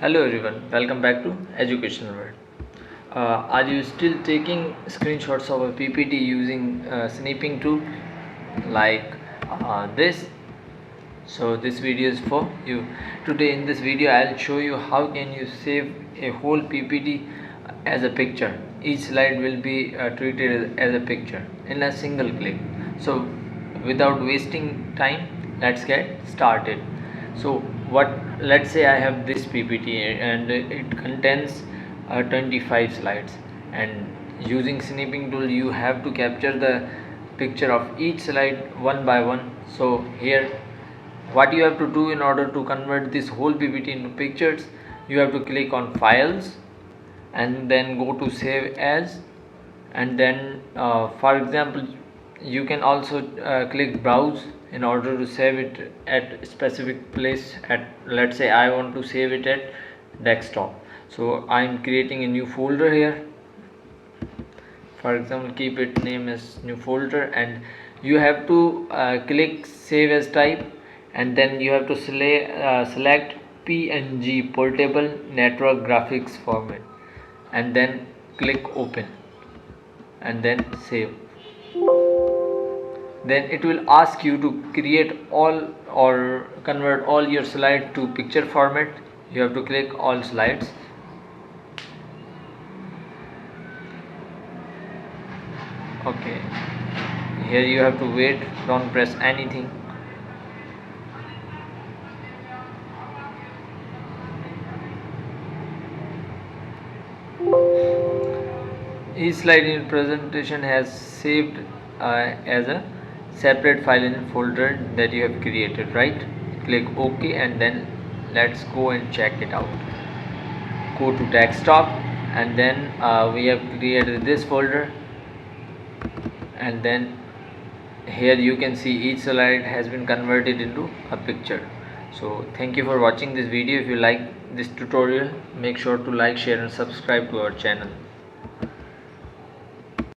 Hello everyone, welcome back to Educational World. Are you still taking screenshots of a PPT using snipping tool like this? So this video is for you. Today in this video I'll show you how can you save a whole PPT as a picture. Each slide will be treated as a picture in a single click. So without wasting time, let's get started. So let's say I have this PPT and it contains 25 slides, and using snipping tool you have to capture the picture of each slide one by one. So here what you have to do in order to convert this whole PPT into pictures, you have to click on files and then go to save as, and then for example you can also click browse in order to save it at specific place. At, let's say I want to save it at desktop, so I'm creating a new folder here. For example, keep it name as new folder, and you have to click save as type, and then you have to select PNG portable network graphics format, and then click open and then save. Then it will ask you to create all or convert all your slides to picture format. You have to click all slides. Okay, here you have to wait, don't press anything. Each slide in presentation has saved as a separate file in a folder that you have created, right? Click OK and then let's go and check it out. Go to desktop, and then we have created this folder, and then here you can see each slide has been converted into a picture. So thank you for watching this video. If you like this tutorial, make sure to like, share and subscribe to our channel.